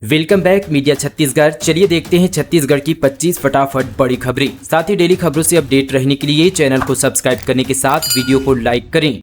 Welcome back media Chhattisgarh. चलिए देखते हैं छत्तीसगढ़ की 25 फटाफट बड़ी खबरें। साथ ही डेली खबरों से अपडेट रहने के लिए चैनल को सब्सक्राइब करने के साथ वीडियो को लाइक करें।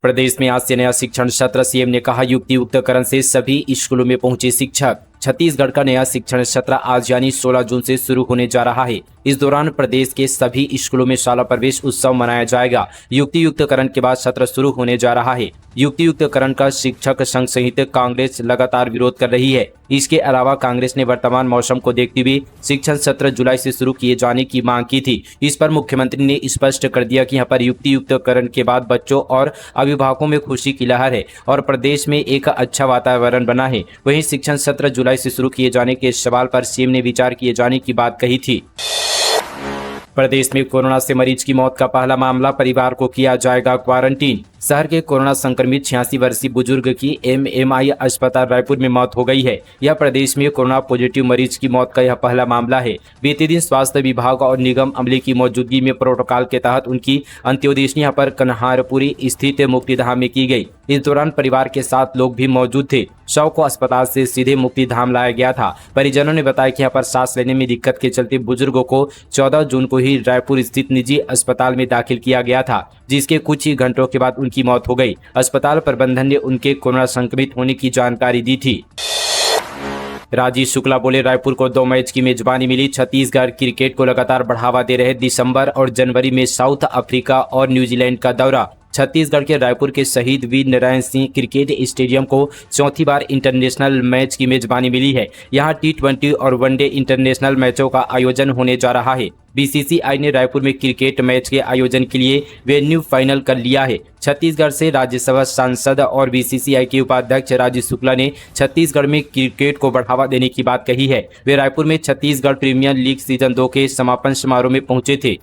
प्रदेश में आज से नया शिक्षण सत्र। सीएम ने कहा युक्ति युक्तकरण से सभी स्कूलों में पहुंचे शिक्षक। छत्तीसगढ़ का नया शिक्षण सत्र आज यानी 16 जून से शुरू होने जा रहा है। इस दौरान प्रदेश के सभी स्कूलों में शाला प्रवेश उत्सव मनाया जाएगा। युक्ति युक्तकरण के बाद सत्र शुरू होने जा रहा है। युक्ति युक्तकरण का शिक्षक संघ सहित कांग्रेस लगातार विरोध कर रही है। इसके अलावा कांग्रेस ने वर्तमान मौसम को देखते हुए शिक्षण सत्र जुलाई से शुरू किए जाने की मांग की थी। इस पर मुख्यमंत्री ने स्पष्ट कर दिया कि यहाँ पर युक्ति युक्तकरण के बाद बच्चों और अभिभावकों में खुशी की लहर है और प्रदेश में एक अच्छा वातावरण बना है। वहीं शिक्षण सत्र जुलाई से शुरू किए जाने के सवाल पर सीएम ने विचार किए जाने की बात कही थी। प्रदेश में कोरोना से मरीज की मौत का पहला मामला, परिवार को किया जाएगा क्वारंटीन। शहर के कोरोना संक्रमित 86 वर्षीय बुजुर्ग की एमएमआई अस्पताल रायपुर में मौत हो गई है। यह प्रदेश में कोरोना पॉजिटिव मरीज की मौत का यह पहला मामला है। बीते दिन स्वास्थ्य विभाग और निगम अमले की मौजूदगी में प्रोटोकॉल के तहत उनकी अंत्योदयेष्टि यहाँ पर कन्हारपुरी स्थित मुक्तिधाम में की गई। इस दौरान परिवार के 7 लोग भी मौजूद थे। शव को अस्पताल से सीधे मुक्तिधाम लाया गया था। परिजनों ने बताया कि यहाँ पर सांस लेने में दिक्कत के चलते बुजुर्गों को 14 जून को ही रायपुर स्थित निजी अस्पताल में दाखिल किया गया था, जिसके कुछ ही घंटों के बाद उनकी मौत हो गई। अस्पताल प्रबंधन ने उनके कोरोना संक्रमित होने की जानकारी दी थी। राजीव शुक्ला बोले, रायपुर को 2 मैच की मेजबानी मिली। छत्तीसगढ़ क्रिकेट को लगातार बढ़ावा दे रहे। दिसंबर और जनवरी में साउथ अफ्रीका और न्यूजीलैंड का दौरा। छत्तीसगढ़ के रायपुर के शहीद वीर नारायण सिंह क्रिकेट स्टेडियम को चौथी बार इंटरनेशनल मैच की मेजबानी मिली है। यहां T20 और वनडे इंटरनेशनल मैचों का आयोजन होने जा रहा है। बीसीसीआई ने रायपुर में क्रिकेट मैच के आयोजन के लिए वेन्यू फाइनल कर लिया है। छत्तीसगढ़ से राज्यसभा सांसद और बीसीसीआई के उपाध्यक्ष राजीव शुक्ला ने छत्तीसगढ़ में क्रिकेट को बढ़ावा देने की बात कही है। वे रायपुर में छत्तीसगढ़ प्रीमियर लीग सीजन 2 के समापन समारोह में पहुंचे थे।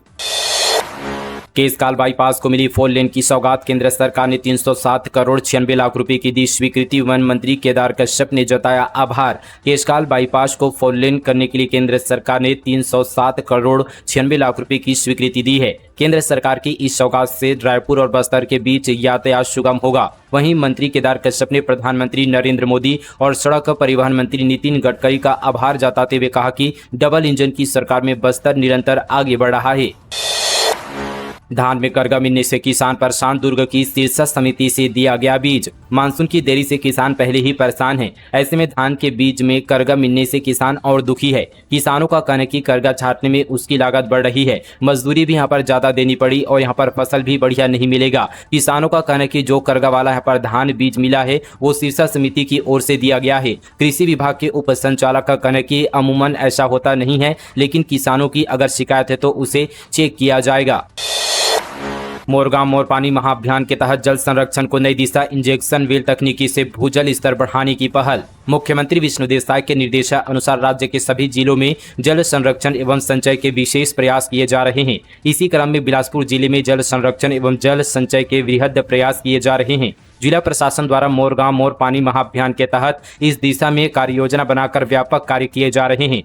केशकाल बाईपास को मिली 4 लेन की सौगात। केंद्र सरकार ने 307 करोड़ 96 लाख रुपए की दी स्वीकृति। वन मंत्री केदार कश्यप ने जताया आभार। केशकाल बाईपास को 4 लेन करने के लिए केंद्र सरकार ने 307 करोड़ 96 लाख रुपए की स्वीकृति दी है। केंद्र सरकार की इस सौगात से रायपुर और बस्तर के बीच यातायात सुगम होगा। वहीं मंत्री केदार कश्यप ने प्रधानमंत्री नरेंद्र मोदी और सड़क परिवहन मंत्री नितिन गडकरी का आभार जताते हुए कहा कि डबल इंजन की सरकार में बस्तर निरंतर आगे बढ़ रहा है। धान में करगा मिलने से किसान परेशान। दुर्ग की शीर्ष समिति से दिया गया बीज। मानसून की देरी से किसान पहले ही परेशान हैं। ऐसे में धान के बीज में करगा मिलने से किसान और दुखी है। किसानों का कहना है कि करगा छांटने में उसकी लागत बढ़ रही है, मजदूरी भी यहाँ पर ज्यादा देनी पड़ी और यहाँ पर फसल भी बढ़िया नहीं मिलेगा। किसानों का कहना है कि जो करगा वाला यहाँ पर धान बीज मिला है वो शीर्ष समिति की ओर से दिया गया है। कृषि विभाग के उप संचालक का कहना है कि अमूमन ऐसा होता नहीं है, लेकिन किसानों की अगर शिकायत है तो उसे चेक किया जाएगा। मोर गांव मोर पानी महाअभियान के तहत जल संरक्षण को नई दिशा। इंजेक्शन वेल तकनीकी से भूजल स्तर बढ़ाने की पहल। मुख्यमंत्री विष्णुदेव साय के निर्देशानुसार राज्य के सभी जिलों में जल संरक्षण एवं संचय के विशेष प्रयास किए जा रहे हैं। इसी क्रम में बिलासपुर जिले में जल संरक्षण एवं जल संचय के वृहद प्रयास किए जा रहे हैं। जिला प्रशासन द्वारा मोर गांव मोर पानी महाअभियान के तहत इस दिशा में कार्य योजना बनाकर व्यापक कार्य किए जा रहे हैं।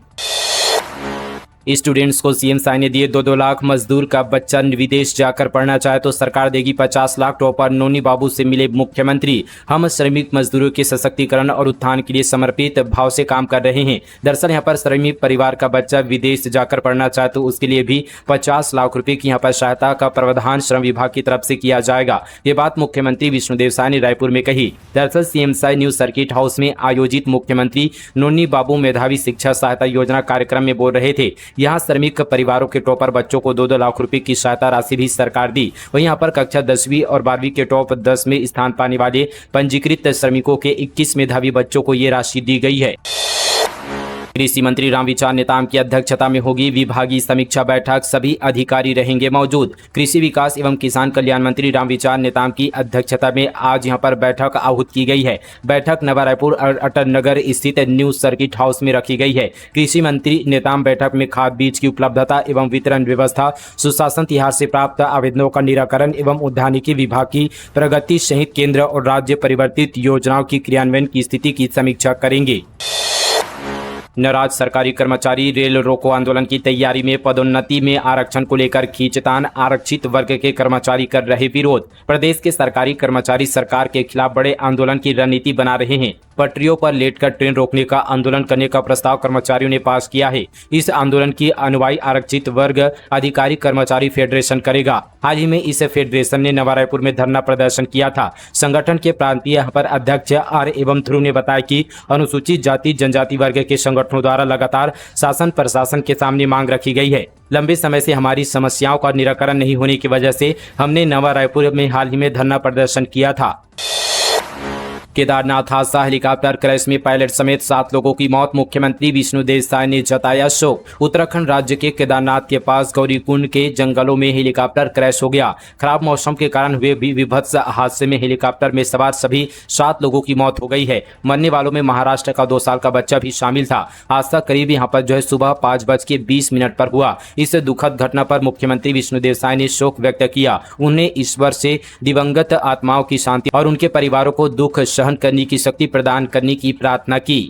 स्टूडेंट्स को सीएम साय ने दिए 2-2 लाख। मजदूर का बच्चा विदेश जाकर पढ़ना चाहे तो सरकार देगी 50 लाख। टॉपर नोनी बाबू से मिले मुख्यमंत्री। हम श्रमिक मजदूरों के सशक्तिकरण और उत्थान के लिए समर्पित भाव से काम कर रहे हैं। दरअसल यहाँ पर श्रमिक परिवार का बच्चा विदेश जाकर पढ़ना चाहे तो उसके लिए भी 50 लाख रुपए की यहाँ पर सहायता का प्रावधान श्रम विभाग की तरफ से किया जाएगा। ये बात मुख्यमंत्री विष्णुदेव साय ने रायपुर में कही। दरअसल CM Sai new circuit house में आयोजित मुख्यमंत्री नोनी बाबू मेधावी शिक्षा सहायता योजना कार्यक्रम में बोल रहे थे। यहाँ श्रमिक परिवारों के टॉपर बच्चों को 2-2 लाख रुपए की सहायता राशि भी सरकार दी। वहीं यहाँ पर कक्षा 10वीं और 12वीं के टॉप 10 में स्थान पाने वाले पंजीकृत श्रमिकों के 21 मेधावी बच्चों को ये राशि दी गई है। कृषि मंत्री रामविचार नेताम की अध्यक्षता में होगी विभागीय समीक्षा बैठक। सभी अधिकारी रहेंगे मौजूद। कृषि विकास एवं किसान कल्याण मंत्री रामविचार नेताम की अध्यक्षता में आज यहां पर बैठक आहूत की गई है। बैठक नवा रायपुर और अटल नगर स्थित न्यू सर्किट हाउस में रखी गई है। कृषि मंत्री नेताम बैठक में खाद बीज की उपलब्धता एवं वितरण व्यवस्था, सुशासन तिहार से प्राप्त आवेदनों का निराकरण एवं उद्यानिकी विभाग की प्रगति सहित केंद्र और राज्य परिवर्तित योजनाओं की क्रियान्वयन की स्थिति की समीक्षा करेंगे। नाराज सरकारी कर्मचारी रेल रोको आंदोलन की तैयारी में पदोन्नति में आरक्षण को लेकर खींचतान, आरक्षित वर्ग के कर्मचारी कर रहे विरोध। प्रदेश के सरकारी कर्मचारी सरकार के खिलाफ बड़े आंदोलन की रणनीति बना रहे हैं। पटरियों पर लेटकर ट्रेन रोकने का आंदोलन करने का प्रस्ताव कर्मचारियों ने पास किया है। इस आंदोलन की अनुयायी आरक्षित वर्ग अधिकारी कर्मचारी फेडरेशन करेगा। हाल ही में इस फेडरेशन ने नवा रायपुर में धरना प्रदर्शन किया था। संगठन के प्रांतीय पर अध्यक्ष आर एवं ध्रुव ने बताया कि अनुसूचित जाति जनजाति वर्ग के संगठनों द्वारा लगातार शासन प्रशासन के सामने मांग रखी गई है। लंबे समय से हमारी समस्याओं का निराकरण नहीं होने की वजह से हमने नवा रायपुर में हाल ही में धरना प्रदर्शन किया था। केदारनाथ हादसा, हेलीकॉप्टर क्रैश में पायलट समेत 7 लोगों की मौत। मुख्यमंत्री विष्णुदेव साय ने जताया शोक। उत्तराखंड राज्य के केदारनाथ के पास गौरीकुंड के जंगलों में हेलीकॉप्टर क्रैश हो गया। खराब मौसम के कारण हुए विभत्स हादसे में हेलीकॉप्टर में सवार सभी 7 लोगों की मौत हो गई है। मरने वालों में महाराष्ट्र का 2 साल का बच्चा भी शामिल था। हादसा करीब यहाँ पर सुबह 5:20 पर हुआ। इस दुखद घटना पर मुख्यमंत्री विष्णुदेव साय ने शोक व्यक्त किया। उन्हें ईश्वर से दिवंगत आत्माओं की शांति और उनके परिवारों को दुख सहन करने की शक्ति प्रदान करने की प्रार्थना की।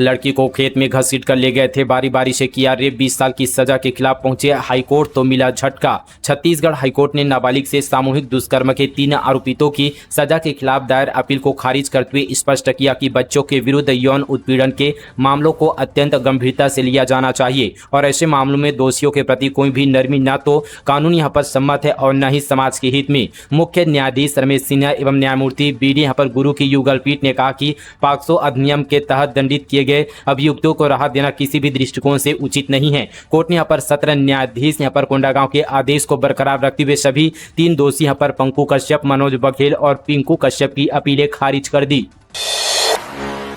लड़की को खेत में घसीट कर ले गए थे, बारी बारी से किया रेप। 20 साल की सजा के खिलाफ पहुंचे हाईकोर्ट तो मिला झटका। छत्तीसगढ़ हाईकोर्ट ने नाबालिग से सामूहिक दुष्कर्म के 3 आरोपितों की सजा के खिलाफ दायर अपील को खारिज करते हुए स्पष्ट किया कि बच्चों के विरुद्ध यौन उत्पीड़न के मामलों को अत्यंत गंभीरता से लिया जाना चाहिए और ऐसे मामलों में दोषियों के प्रति कोई भी नरमी न तो कानून यहाँ पर सम्मत है और न ही समाज के हित में। मुख्य न्यायाधीश रमेश सिन्हा एवं न्यायमूर्ति बी डी यहाँ पर गुरु की युगल पीठ ने कहा कि पॉक्सो अधिनियम के तहत दंडित किए गए अभियुक्तों को राहत देना किसी भी दृष्टिकोण से उचित नहीं है। कोर्ट ने यहाँ पर 17 न्यायाधीश यहाँ पर कोंडागांव के आदेश को बरकरार रखते हुए सभी 3 दोषी यहाँ पर पंकु कश्यप, मनोज बघेल और पिंकू कश्यप की अपीलें खारिज कर दी।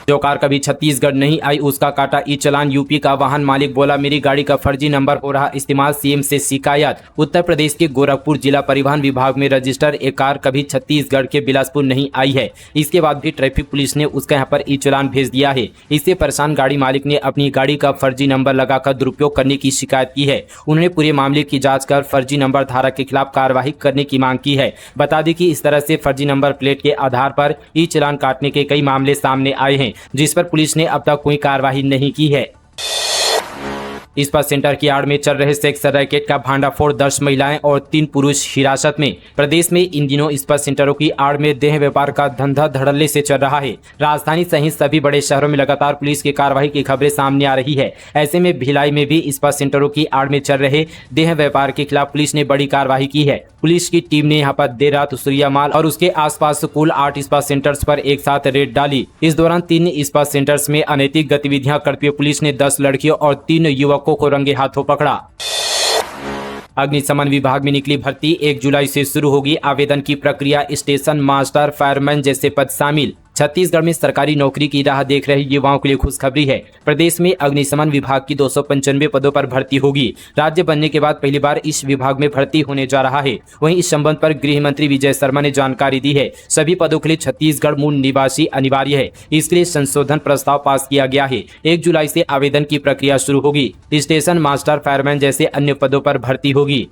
जो कार कभी छत्तीसगढ़ नहीं आई उसका काटा ई चालान। यूपी का वाहन मालिक बोला मेरी गाड़ी का फर्जी नंबर हो रहा इस्तेमाल, सीएम से शिकायत। उत्तर प्रदेश के गोरखपुर जिला परिवहन विभाग में रजिस्टर एक कार कभी छत्तीसगढ़ के बिलासपुर नहीं आई है। इसके बाद भी ट्रैफिक पुलिस ने उसका यहाँ पर ई चालान भेज दिया है। इससे परेशान गाड़ी मालिक ने अपनी गाड़ी का फर्जी नंबर लगाकर दुरुपयोग करने की शिकायत की है। उन्होंने पूरे मामले की जाँच कर फर्जी नंबर धारक के खिलाफ कार्रवाई करने की मांग की है। बता दें कि इस तरह से फर्जी नंबर प्लेट के आधार पर ई चालान काटने के कई मामले सामने आए हैं, जिस पर पुलिस ने अब तक कोई कार्रवाई नहीं की है। इस्पात सेंटर की आड़ में चल रहे सेक्स रैकेट का भांडाफोड़, 10 महिलाएं और 3 पुरुष हिरासत में। प्रदेश में इन दिनों इस्पात सेंटरों की आड़ में देह व्यापार का धंधा धड़ल्ले से चल रहा है। राजधानी सहित सभी बड़े शहरों में लगातार पुलिस की कार्रवाई की खबरें सामने आ रही है। ऐसे में भिलाई में भी इस्पात सेंटरों की आड़ में चल रहे देह व्यापार के खिलाफ पुलिस ने बड़ी कार्रवाई की है। पुलिस की टीम ने यहाँ पर देर रात सूर्या माल और उसके आसपास कुल 8 इस्पात सेंटर्स पर एक साथ रेड डाली। इस दौरान 3 इस्पात सेंटर्स में अनैतिक गतिविधियां करते हुए पुलिस ने 10 लड़कियों और 3 युवकों को रंगे हाथों पकड़ा। अग्निशमन विभाग में निकली भर्ती, 1 जुलाई से शुरू होगी आवेदन की प्रक्रिया। स्टेशन मास्टर, फायरमैन जैसे पद शामिल। छत्तीसगढ़ में सरकारी नौकरी की राह देख रहे युवाओं के लिए खुशखबरी है। प्रदेश में अग्निशमन विभाग की 295 पदों पर भर्ती होगी। राज्य बनने के बाद पहली बार इस विभाग में भर्ती होने जा रहा है। वहीं इस संबंध पर गृह मंत्री विजय शर्मा ने जानकारी दी है। सभी पदों के लिए छत्तीसगढ़ मूल निवासी अनिवार्य है। इसके लिए संशोधन प्रस्ताव पास किया गया है। 1 जुलाई से आवेदन की प्रक्रिया शुरू होगी। स्टेशन मास्टर, फायरमैन जैसे अन्य पदों पर भर्ती होगी।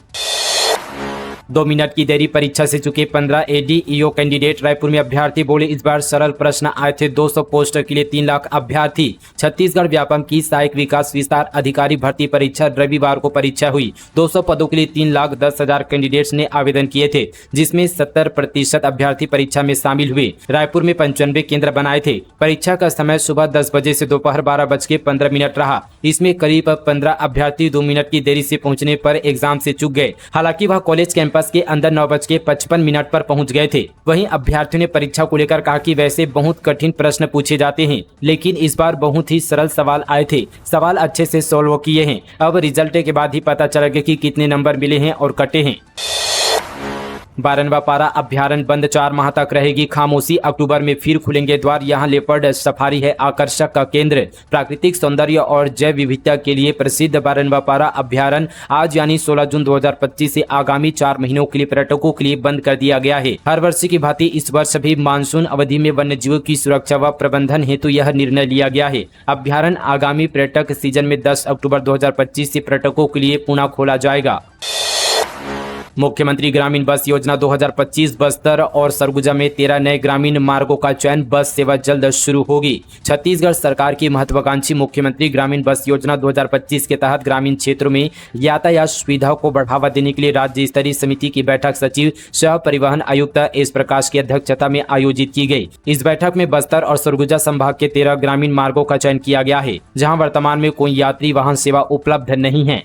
2 मिनट की देरी, परीक्षा से चुके 15 ADEO कैंडिडेट। रायपुर में अभ्यर्थी बोले इस बार सरल प्रश्न आए थे। 200 पोस्ट के लिए 3 लाख अभ्यर्थी। छत्तीसगढ़ व्यापम की सहायक विकास विस्तार अधिकारी भर्ती परीक्षा रविवार को परीक्षा हुई। 200 पदों के लिए 3,10,000 कैंडिडेट्स ने आवेदन किए थे, जिसमें 70% अभ्यर्थी परीक्षा में शामिल हुए। रायपुर में 95 केंद्र बनाए थे। परीक्षा का समय सुबह 10 बजे से दोपहर 12:15 रहा। इसमें करीब 15 अभ्यर्थी 2 मिनट की देरी से पहुंचने पर एग्जाम से चूक गए। हालांकि वह कॉलेज कैंपस के अंदर 9:55 पर पहुंच गए थे। वहीं अभ्यर्थियों ने परीक्षा को लेकर कहा कि वैसे बहुत कठिन प्रश्न पूछे जाते हैं, लेकिन इस बार बहुत ही सरल सवाल आए थे। सवाल अच्छे से सॉल्व किए हैं। अब रिजल्ट के बाद ही पता चलेगा कि कितने नंबर मिले हैं और कटे हैं। बारनवापारा अभ्यारण्य बंद 4 माह तक रहेगी खामोशी। अक्टूबर में फिर खुलेंगे द्वार। यहाँ लेपर्ड सफारी है आकर्षक का केंद्र। प्राकृतिक सौंदर्य और जैव विविधता के लिए प्रसिद्ध बारनवापारा अभ्यारण्य आज यानी 16 जून 2025 से आगामी 4 महीनों के लिए पर्यटकों के लिए बंद कर दिया गया है। हर वर्ष की भांति इस वर्ष भी मानसून अवधि में वन्य जीवों की सुरक्षा व प्रबंधन हेतु यह निर्णय लिया गया है। अभ्यारण्य आगामी पर्यटक सीजन में 10 अक्टूबर 2025 से पर्यटकों के लिए पुनः खोला जाएगा। मुख्यमंत्री ग्रामीण बस योजना 2025 बस्तर और सरगुजा में 13 नए ग्रामीण मार्गों का चयन, बस सेवा जल्द शुरू होगी। छत्तीसगढ़ सरकार की महत्वाकांक्षी मुख्यमंत्री ग्रामीण बस योजना 2025 के तहत ग्रामीण क्षेत्रों में यातायात सुविधाओं को बढ़ावा देने के लिए राज्य स्तरीय समिति की बैठक सचिव सह परिवहन आयुक्त एस प्रकाश की अध्यक्षता में आयोजित की गई। इस बैठक में बस्तर और सरगुजा संभाग के 13 ग्रामीण मार्गों का चयन किया गया है, जहां वर्तमान में कोई यात्री वाहन सेवा उपलब्ध नहीं है।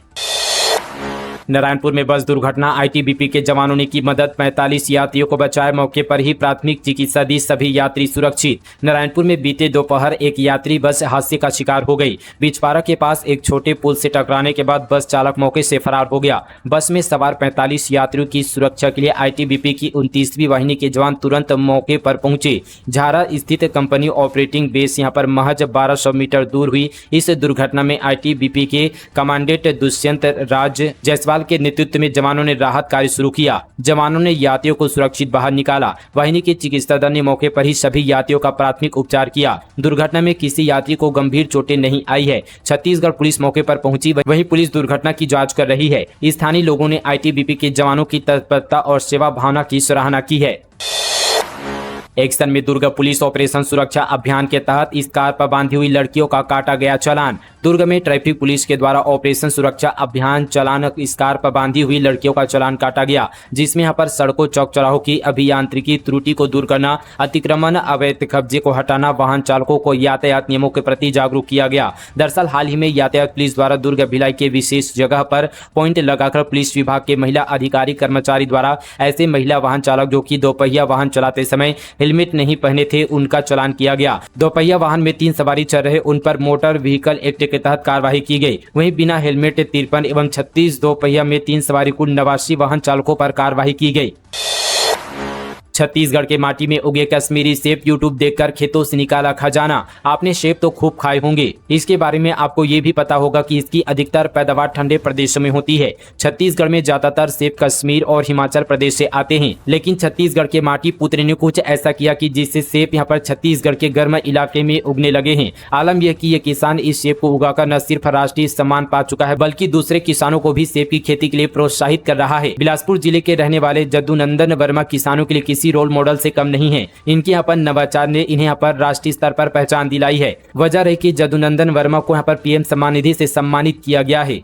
नारायणपुर में बस दुर्घटना, आईटीबीपी के जवानों ने की मदद, 45 यात्रियों को बचाए, मौके पर ही प्राथमिक चिकित्सा दी, सभी यात्री सुरक्षित। नारायणपुर में बीते दोपहर एक यात्री बस हादसे का शिकार हो गई। बिचपारा के पास एक छोटे पुल से टकराने के बाद बस चालक मौके से फरार हो गया। बस में सवार 45 यात्रियों की सुरक्षा के लिए आईटीबीपी की 29वीं वाहिनी के जवान तुरंत मौके पर पहुंचे। झारा स्थित कंपनी ऑपरेटिंग बेस यहां पर महज 1200 मीटर दूर हुई इस दुर्घटना में आईटीबीपी के कमांडेंट दुष्यंत राज जायसवाल के नेतृत्व में जवानों ने राहत कार्य शुरू किया। जवानों ने यात्रियों को सुरक्षित बाहर निकाला। वाहिनी के चिकित्सा दल ने मौके पर ही सभी यात्रियों का प्राथमिक उपचार किया। दुर्घटना में किसी यात्री को गंभीर चोटें नहीं आई है। छत्तीसगढ़ पुलिस मौके पर पहुंची, वहीं पुलिस दुर्घटना की जांच कर रही है। स्थानीय लोगों ने आईटीबीपी के जवानों की तत्परता और सेवा भावना की सराहना की है। एक्शन में दुर्ग पुलिस ऑपरेशन सुरक्षा अभियान के तहत इस कार पर बांधी हुई लड़कियों का काटा गया चालान। दुर्ग में ट्रैफिक पुलिस के द्वारा ऑपरेशन सुरक्षा अभियान चालान इस कार पर बांधी हुई लड़कियों का चालान काटा गया, जिसमें यहाँ पर सड़कों चौक चौराहों की अभियांत्रिकी त्रुटि को दूर करना, अतिक्रमण, अवैध कब्जे को हटाना, वाहन चालकों को यातायात नियमों के प्रति जागरूक किया गया। दरअसल हाल ही में यातायात पुलिस द्वारा दुर्ग भिलाई के विशेष जगह पर पॉइंट लगाकर पुलिस विभाग के महिला अधिकारी कर्मचारी द्वारा ऐसे महिला वाहन चालक जो कि दोपहिया वाहन चलाते समय हेलमेट नहीं पहने थे, उनका चालान किया गया। दोपहिया वाहन में 3 सवारी चल रहे उन पर मोटर व्हीकल एक्ट के तहत कार्रवाई की गई। वहीं बिना हेलमेट 53 एवं 36 दोपहिया में 3 सवारी कुल 89 वाहन चालकों पर कार्रवाई की गई। छत्तीसगढ़ के माटी में उगे कश्मीरी सेब, यूट्यूब देखकर खेतों से निकाला खजाना। आपने सेब तो खूब खाए होंगे, इसके बारे में आपको ये भी पता होगा कि इसकी अधिकतर पैदावार ठंडे प्रदेशों में होती है। छत्तीसगढ़ में ज्यादातर सेब कश्मीर और हिमाचल प्रदेश से आते हैं, लेकिन छत्तीसगढ़ के माटी पुत्र ने कुछ ऐसा किया कि जिससे सेब यहाँ पर छत्तीसगढ़ के गर्म इलाके में उगने लगे हैं। आलम यह कि ये किसान इस सेब को उगाकर न सिर्फ राष्ट्रीय सम्मान पा चुका है, बल्कि दूसरे किसानों को भी सेब की खेती के लिए प्रोत्साहित कर रहा है। बिलासपुर जिले के रहने वाले जद्दूनंदन वर्मा किसानों के लिए किसी रोल मॉडल से कम नहीं है। इनके यहाँ पर नवाचार ने इन्हें यहाँ पर राष्ट्रीय स्तर पर पहचान दिलाई है। वजह रही कि जद्दूनंदन वर्मा को यहाँ पर पीएम सम्मान निधि से सम्मानित किया गया है।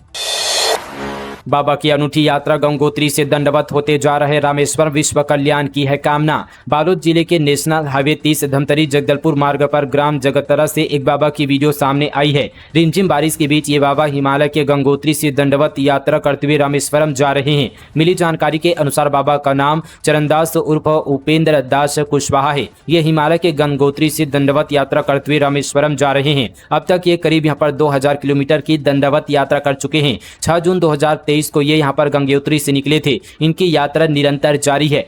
बाबा की अनूठी यात्रा, गंगोत्री से दंडवत होते जा रहे रामेश्वर, विश्व कल्याण की है कामना। बालोद जिले के नेशनल हाईवे 30 धमतरी जगदलपुर मार्ग पर ग्राम जगतरा से एक बाबा की वीडियो सामने आई है। रिमझिम बारिश के बीच ये बाबा हिमालय के गंगोत्री से दंडवत यात्रा करते हुए रामेश्वरम जा रहे हैं। मिली जानकारी के अनुसार बाबा का नाम चरणदास उर्फ उपेंद्र दास कुशवाहा है। ये हिमालय के गंगोत्री से दंडवत यात्रा करते हुए रामेश्वरम जा रहे हैं। अब तक ये करीब यहाँ पर 2000 किलोमीटर की दंडवत यात्रा कर चुके हैं। 6 जून 2023 को ये यहाँ पर गंगोत्री से निकले थे। इनकी यात्रा निरंतर जारी है।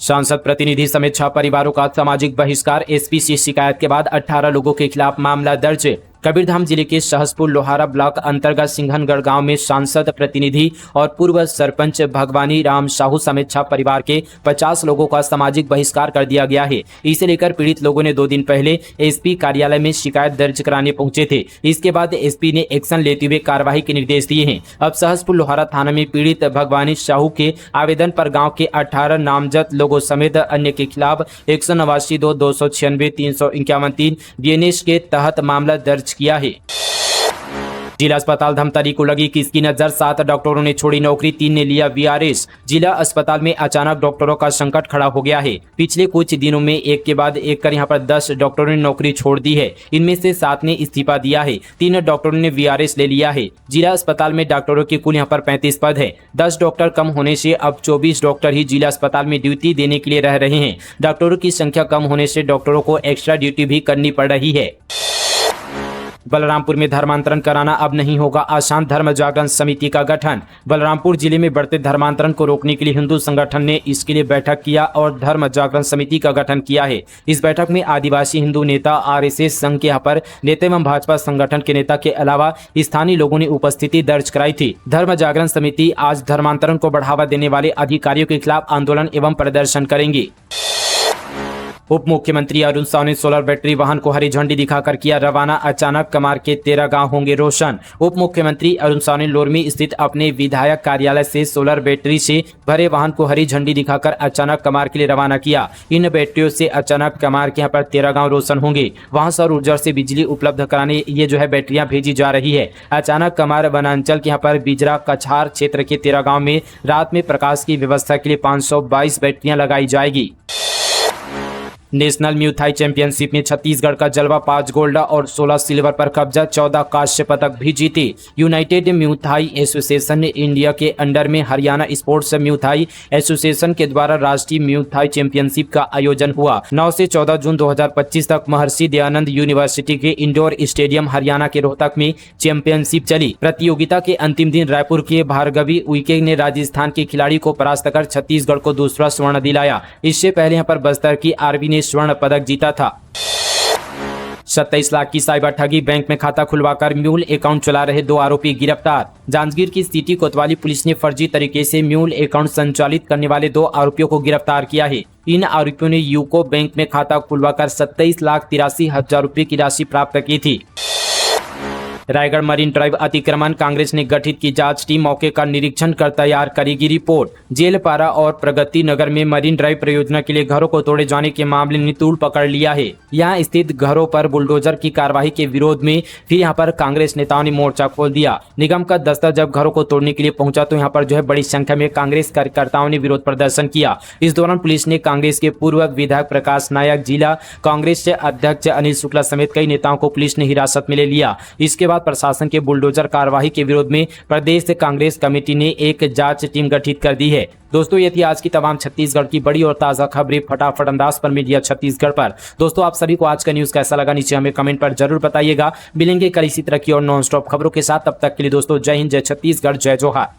सांसद प्रतिनिधि समेत 6 परिवारों का सामाजिक बहिष्कार, एसपी से शिकायत के बाद 18 लोगों के खिलाफ मामला दर्ज। कबीरधाम जिले के सहसपुर लोहारा ब्लॉक अंतर्गत सिंघनगढ़ गांव में सांसद प्रतिनिधि और पूर्व सरपंच भगवानी राम साहू समेत 6 परिवार के 50 लोगों का सामाजिक बहिष्कार कर दिया गया है। इसे लेकर पीड़ित लोगों ने 2 दिन पहले एसपी कार्यालय में शिकायत दर्ज कराने पहुंचे थे। इसके बाद एसपी ने एक्शन लेते हुए कार्रवाई के निर्देश दिए हैं। अब सहसपुर लोहारा थाना में पीड़ित भगवानी साहू के आवेदन पर गाँव के 18 नामजद लोगों समेत अन्य के खिलाफ 189 2 296 351 3 बीएनएस के तहत मामला दर्ज किया है। जिला अस्पताल धमतरी को लगी किसकी नजर, 7 डॉक्टरों ने छोड़ी नौकरी, 3 ने लिया वीआरएस। जिला अस्पताल में अचानक डॉक्टरों का संकट खड़ा हो गया है। पिछले कुछ दिनों में एक के बाद एक कर यहाँ पर 10 डॉक्टरों ने नौकरी छोड़ दी है। इनमें से 7 ने इस्तीफा दिया है, 3 डॉक्टरों ने वीआरएस ले लिया है। जिला अस्पताल में डॉक्टरों की कुल यहाँ पर 35 पद है। 10 डॉक्टर कम होने से अब 24 डॉक्टर ही जिला अस्पताल में ड्यूटी देने के लिए रह रहे हैं। डॉक्टरों की संख्या कम होने से डॉक्टरों को एक्स्ट्रा ड्यूटी भी करनी पड़ रही है। बलरामपुर में धर्मांतरण कराना अब नहीं होगा आसान, धर्म जागरण समिति का गठन। बलरामपुर जिले में बढ़ते धर्मांतरण को रोकने के लिए हिंदू संगठन ने इसके लिए बैठक किया और धर्म जागरण समिति का गठन किया है। इस बैठक में आदिवासी हिंदू नेता, आरएसएस संघ के यहाँ पर नेता एवं भाजपा संगठन के नेता के अलावा स्थानीय लोगों ने उपस्थिति दर्ज कराई थी। धर्म जागरण समिति आज धर्मांतरण को बढ़ावा देने वाले अधिकारियों के खिलाफ आंदोलन एवं प्रदर्शन करेंगी। उप मुख्यमंत्री अरुण साव ने सोलर बैटरी वाहन को हरी झंडी दिखाकर किया रवाना। अचानक कमार के 13 गांव होंगे रोशन। उप मुख्यमंत्री अरुण साव ने लोरमी स्थित अपने विधायक कार्यालय से सोलर बैटरी से भरे वाहन को हरी झंडी दिखाकर अचानक कमार के लिए रवाना किया। इन बैटरियों से अचानक कमार के यहाँ पर 13 गांव रोशन होंगे। वहां सौर ऊर्जा से बिजली उपलब्ध कराने ये जो है बैटरियां भेजी जा रही है। अचानक कमार वनांचल के यहाँ पर बिजरा कछार क्षेत्र के 13 गांव में रात में प्रकाश की व्यवस्था के लिए 522 बैटरियां लगाई जाएगी। नेशनल म्यूथाई चैंपियनशिप में छत्तीसगढ़ का जलवा 5 गोल्ड और 16 सिल्वर पर कब्जा, 14 कांस्य पदक भी जीते। यूनाइटेड म्यूथाई एसोसिएशन इंडिया के अंडर में हरियाणा स्पोर्ट्स म्यूथाई एसोसिएशन के द्वारा राष्ट्रीय म्यूथाई चैंपियनशिप का आयोजन हुआ। 9 से 14 जून 2025 तक महर्षि दयानंद यूनिवर्सिटी के इंडोर स्टेडियम हरियाणा के रोहतक में चैंपियनशिप चली। प्रतियोगिता के अंतिम दिन रायपुर के भार्गवी उइके ने राजस्थान के खिलाड़ी को परास्त कर छत्तीसगढ़ को दूसरा स्वर्ण दिलाया। इससे पहले यहाँ पर बस्तर की आरवी ने स्वर्ण पदक जीता था। 27 लाख की साइबर ठगी, बैंक में खाता खुलवाकर म्यूल अकाउंट चला रहे 2 आरोपी गिरफ्तार। जांजगीर की सिटी कोतवाली पुलिस ने फर्जी तरीके से म्यूल अकाउंट संचालित करने वाले 2 आरोपियों को गिरफ्तार किया है। इन आरोपियों ने यूको बैंक में खाता खुलवाकर 27,83,000 रुपए की राशि प्राप्त की थी। रायगढ़ मरीन ड्राइव अतिक्रमण, कांग्रेस ने गठित की जांच टीम, मौके का निरीक्षण कर तैयार करेगी रिपोर्ट। जेलपारा और प्रगति नगर में मरीन ड्राइव परियोजना के लिए घरों को तोड़े जाने के मामले ने तूल पकड़ लिया है। यहां स्थित घरों पर बुलडोजर की कार्रवाई के विरोध में फिर यहां पर कांग्रेस नेताओं ने मोर्चा खोल दिया। निगम का दस्ता जब घरों को तोड़ने के लिए पहुंचा तो यहां पर जो है बड़ी संख्या में कांग्रेस कार्यकर्ताओं ने विरोध प्रदर्शन किया। इस दौरान पुलिस ने कांग्रेस के पूर्व विधायक प्रकाश नायक, जिला कांग्रेस के अध्यक्ष अनिल शुक्ला समेत कई नेताओं को पुलिस ने हिरासत में ले लिया। इसके बाद प्रशासन के बुलडोजर कार्रवाई के विरोध में प्रदेश कांग्रेस कमेटी ने एक जांच टीम गठित कर दी है। दोस्तों ये थी आज की तमाम छत्तीसगढ़ की बड़ी और ताजा खबरें फटाफट अंदाज पर मीडिया छत्तीसगढ़ पर। दोस्तों आप सभी को आज का न्यूज कैसा लगा नीचे हमें कमेंट पर जरूर बताइएगा। मिलेंगे कल इसी तरह की और नॉन स्टॉप खबरों के साथ, तब तक के लिए दोस्तों जय हिंद, जय छत्तीसगढ़, जय जोहार।